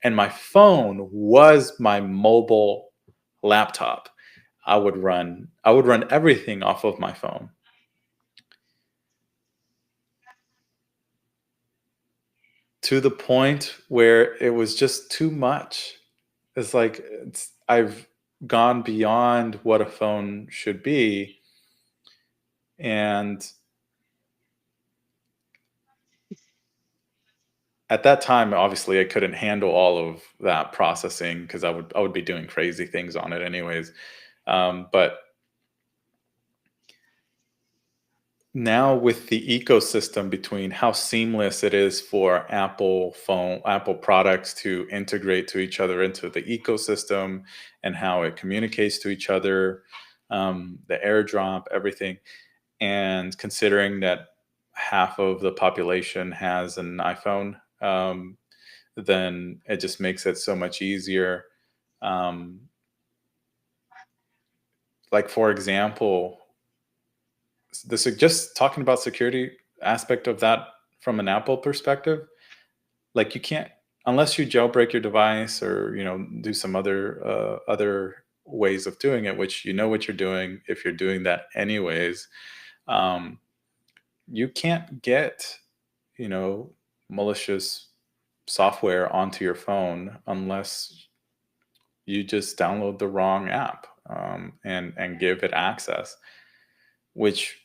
And my phone was my mobile laptop. I would run everything off of my phone, to the point where it was just too much. It's like I've gone beyond what a phone should be, and at that time, obviously, I couldn't handle all of that processing because I would be doing crazy things on it anyways. But now with the ecosystem between how seamless it is for Apple products to integrate to each other into the ecosystem, and how it communicates to each other, the airdrop, everything, and considering that half of the population has an iPhone, then it just makes it so much easier. Um, like for example, just talking about security aspect of that from an Apple perspective, like you can't, unless you jailbreak your device or do some other ways of doing it, which what you're doing if you're doing that anyways. um, you can't get you know malicious software onto your phone unless you just download the wrong app, and give it access, which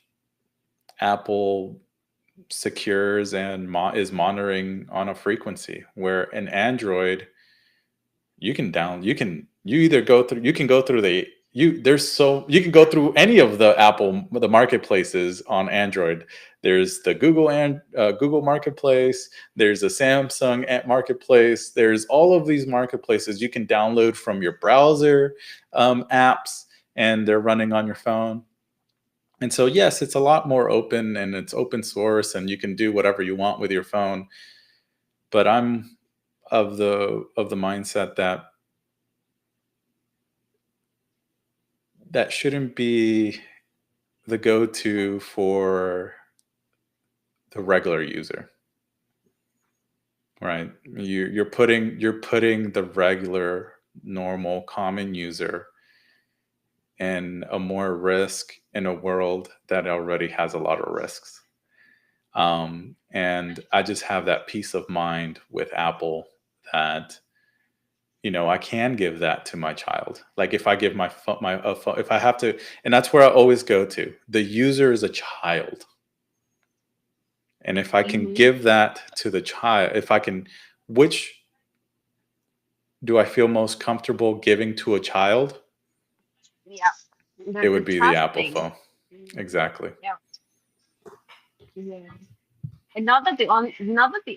Apple secures and is monitoring on a frequency. Where in Android, you either go through you can go through the you there's so you can go through any of the marketplaces on Android. There's the Google Marketplace, there's a Samsung Marketplace, there's all of these marketplaces you can download from your browser, apps, and they're running on your phone. And so, yes, it's a lot more open, and it's open source, and you can do whatever you want with your phone. But I'm of the mindset that that shouldn't be the go-to for the regular user, right? You're putting the regular, normal, common user in a more risk in a world that already has a lot of risks. And I just have that peace of mind with Apple that I can give that to my child. Like if I give my if I have to, and that's where I always go to. The user is a child, and if I can Mhm. give that to the child, if I can, which do I feel most comfortable giving to a child? Yeah. It The would be the trust Apple thing. phone. Mhm. Exactly. Yeah. Yeah. not that the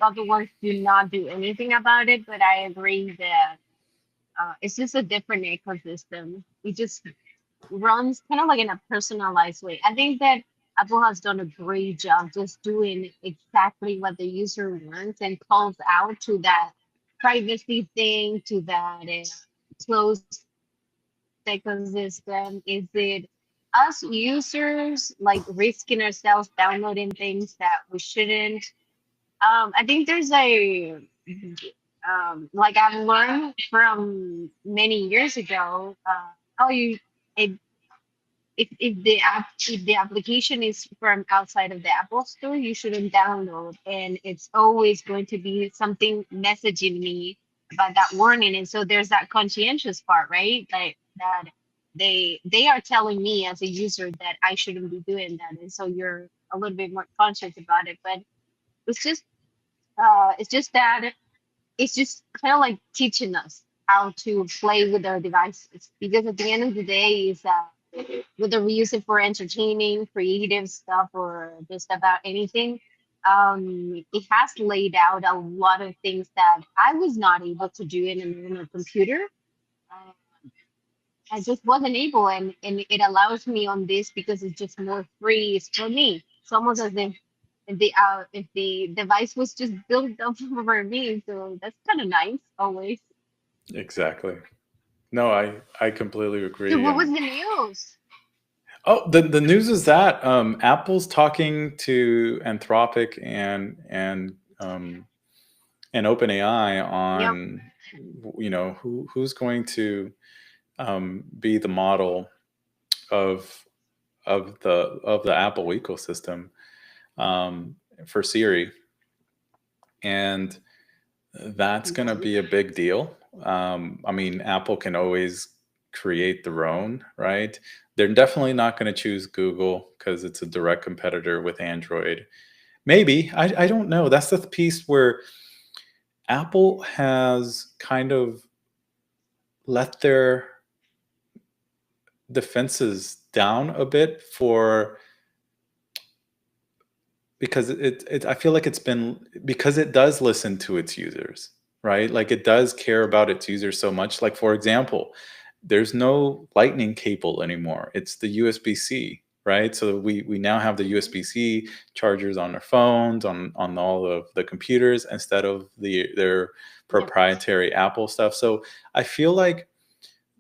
other ones do not do anything about it, but I agree that it's just a different ecosystem. It just runs kind of like in a personalized way. I think that Apple has done a great job just doing exactly what the user wants and calls out to that privacy thing, to that closed ecosystem. Is it us users like risking ourselves downloading things that we shouldn't? I think there's a like I've learned from many years ago, how you it, if the application is from outside of the Apple Store, you shouldn't download, and it's always going to be something messaging me about that warning. And so there's that conscientious part, right? Like that they are telling me as a user that I shouldn't be doing that, and so you're a little bit more conscious about it. But it's just it's just that it's just kind of like teaching us how to play with our devices, because at the end of the day is whether we use it for entertaining creative stuff or just about anything, it has laid out a lot of things that I was not able to do in a normal computer. uh, I just wasn't able, and it allows me on this because it's just more free. It's for me. It's almost as if the device was just built up for me. So that's kind of nice always. Exactly. No, I completely So agree. what was And the news? oh, the news is that Apple's talking to Anthropic and OpenAI Yep. on, who's going to be the model of of the Apple ecosystem, for Siri, and that's going to Mhm. be a big deal. I mean, Apple can always create their own, right? They're definitely not going to choose Google because it's a direct competitor with Android. Maybe. I don't know. That's the piece where Apple has kind of let their defenses down a bit for, because I feel like it's been, because it does listen to its users, right? Like it does care about its users so much. Like, for example, there's no lightning cable anymore. It's the USB-C, right? So we now have the Mhm. USB-C chargers on our phones, on all of the computers, instead of their Yep. proprietary Apple stuff. So I feel like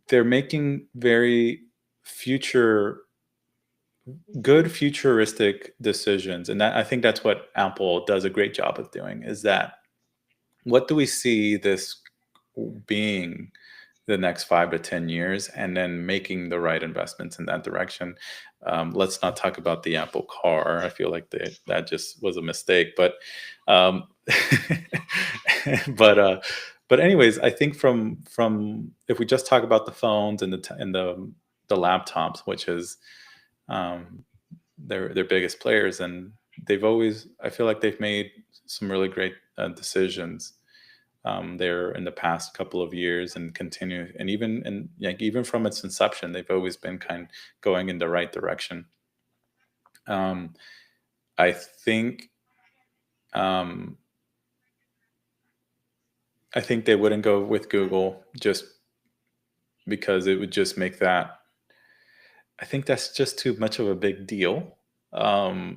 they're making very future good Mhm. futuristic decisions, and I think that's what Apple does a great job of doing, is that what do we see this being the next 5 to 10 years, and then making the right investments in that direction. Let's not talk about the Apple car. I feel like that just was a mistake, um, but but anyways, I think from if we just talk about the phones and the laptops, which is um, their biggest players, and they've always, I feel like they've made some really great decisions there in the past couple of years, and continue, and even from its inception, they've always been kind of going in the right direction. um, I think um, I think they wouldn't go with Google just because it would just make that, I think that's just too much of a big deal,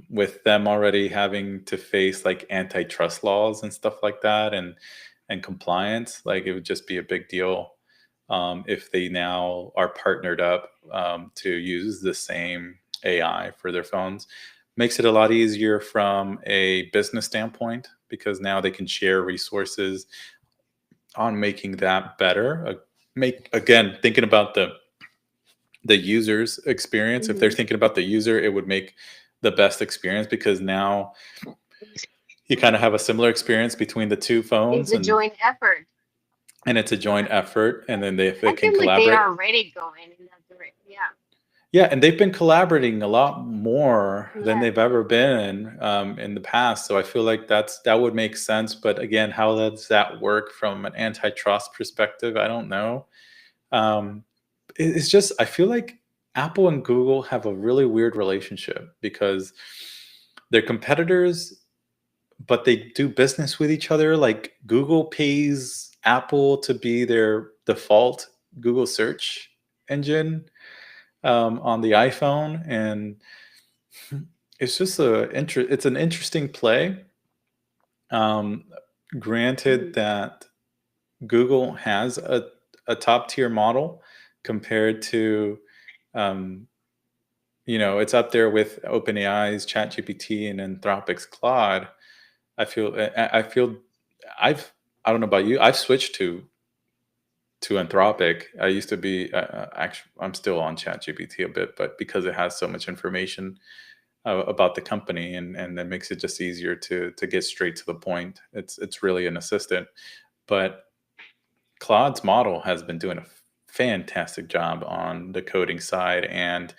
with them already having to face like antitrust laws and stuff like that, and compliance. Like it would just be a big deal if they now are partnered up to use the same AI for their phones. Makes it a lot easier from a business standpoint, because now they can share resources on making that better. Make again thinking about the user's experience. If they're Mhm. thinking about the user, it would make the best experience, because now you kind of have a similar experience between the two It's phones, a joint effort. and it's a joint effort, and then if they I can feel like they collaborate. are already going in that direction. Yeah. Yeah, and they've been collaborating a lot more than Yeah. they've ever been in the past. So I feel like that would make sense. But again, how does that work from an antitrust perspective? I don't know. Um, it's just, I feel like Apple and Google have a really weird relationship, because they're competitors but they do business with each other. Like Google pays Apple to be their default Google search engine on the iPhone, and it's just it's an interesting play. Um, Granted Mhm. that Google has a top tier model compared to, um, it's up there with OpenAI's ChatGPT and Anthropic's Claude. I feel I've I don't know about you. I've switched to Anthropic. I used to be actually I'm still on ChatGPT a bit, but because it has so much information about the company, and that makes it just easier to get straight to the point. It's really an assistant, but Claude's model has been doing a fantastic job on the coding side, and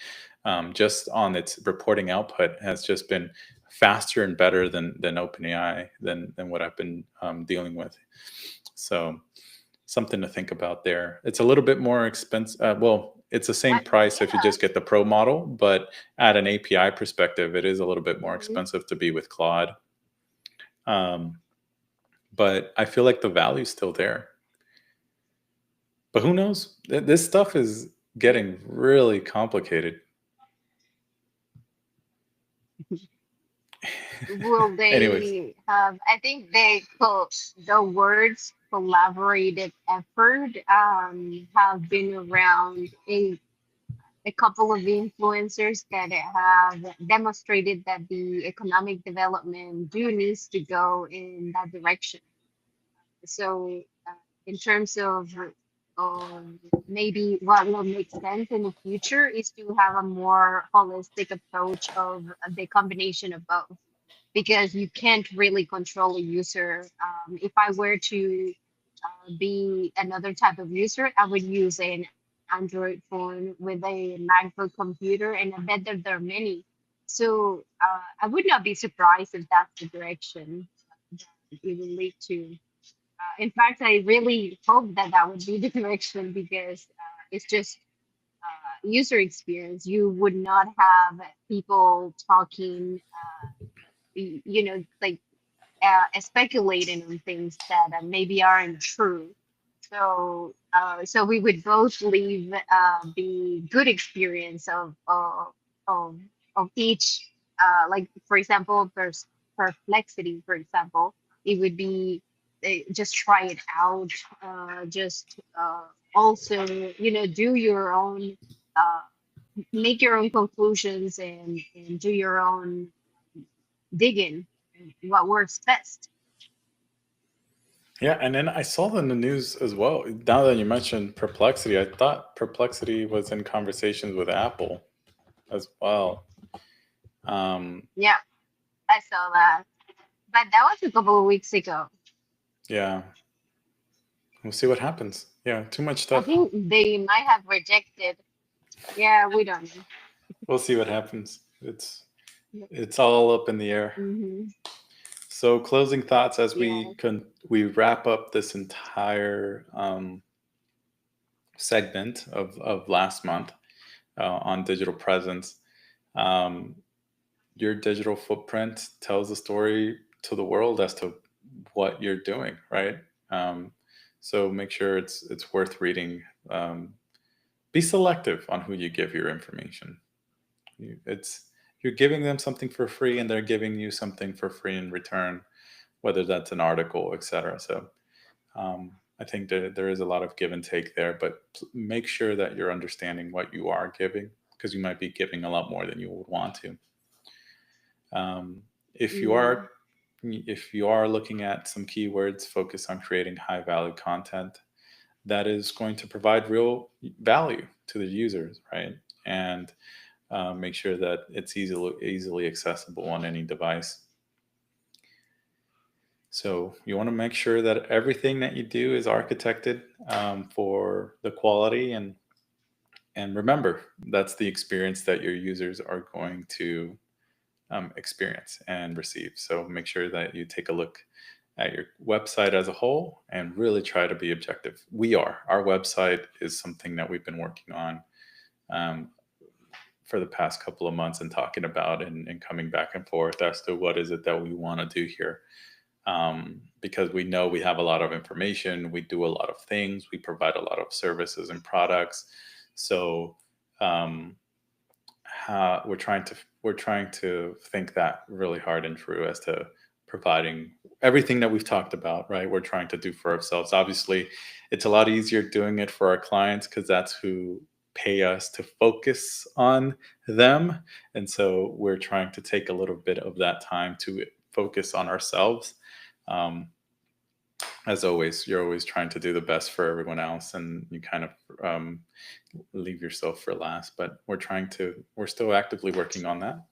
just on its reporting output has just been faster and better than OpenAI than what I've been dealing with. So something to think about there. It's a little bit more expensive. Well, it's the same price if you Yeah. just get the Pro model, but at an API perspective, it is a little bit more Mhm. expensive to be with Claude. Um, but I feel like the value's still there. But who knows? This stuff is getting really complicated. Will Anyways, they have, I think they call the words collaborative effort have been around a couple of influencers that have demonstrated that the economic development do needs to go in that direction. So, in terms of um, maybe what will make sense in the future is to have a more holistic approach of the combination of both, because you can't really control a user. If I were to be another type of user, I would use an Android phone with a MacBook computer, and I bet that there are many. So I would not be surprised if that's the direction that it will lead to. In fact, I really hope that that would be the direction, because it's just user experience. You would not have people talking, like speculating on things that maybe aren't true. So we would both leave the good experience of of each. Like for example, perplexity. For example, it would be just try it out. Just also, do your own, uh, make your own conclusions, and do your own digging. What works best. yeah, and then I saw in the news as well. Now that you mentioned Perplexity, I thought Perplexity was in conversations with Apple as well. Um, Yeah, I saw that. But that was a couple of weeks ago. yeah, we'll see what happens. Yeah, too much I stuff. think they might have rejected. Yeah, we don't know. We'll see what happens. It's all up in the air. Mm-hmm. So, closing thoughts as Yeah. we wrap up this entire segment of last month on digital presence. Um, your digital footprint tells a story to the world as to what you're doing, right? Um, so make sure it's worth reading. Um, be selective on who you give your information. It's you're giving them something for free, and they're giving you something for free in return, whether that's an article, etc. So I think there is a lot of give and take there, but make sure that you're understanding what you are giving, because you might be giving a lot more than you would want to. Um, if you Mm-hmm. are if you are looking at some keywords, focus on creating high value content that is going to provide real value to the users, right? And make sure that it's easily accessible on any device. So you want to make sure that everything that you do is architected for the quality, and remember that's the experience that your users are going to experience and receive. So make sure that you take a look at your website as a whole and really try to be objective. Our website is something that we've been working on um, for the past couple of months and talking about and coming back and forth as to what is it that we want to do here. Because we know we have a lot of information, we do a lot of things, we provide a lot of services and products. So we're trying to think that really hard and true as to providing everything that we've talked about, right? We're trying to do for ourselves. Obviously, it's a lot easier doing it for our clients because that's who pay us to focus on them. And so we're trying to take a little bit of that time to focus on ourselves. As always, you're always trying to do the best for everyone else, and you kind of leave yourself for last. But we're still actively working on that.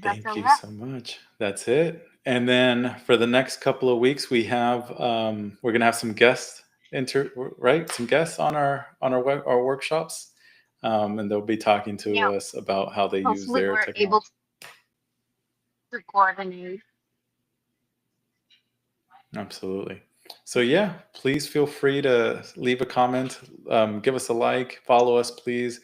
Thank you so much. That's it. And then for the next couple of weeks, we're gonna have some guests some guests on our workshops, and they'll be talking to us about how they use their technology. Able to coordinate. Absolutely. So yeah, please feel free to leave a comment, give us a like, follow us, please.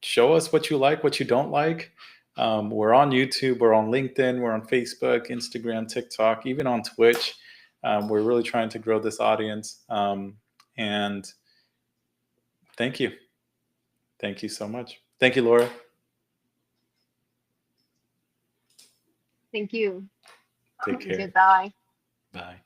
Show us what you like, what you don't like. We're on YouTube, we're on LinkedIn, we're on Facebook, Instagram, TikTok, even on Twitch. We're really trying to grow this audience. And thank you. Thank you so much. Thank you, Laura. Thank you. Take care. Goodbye. Bye.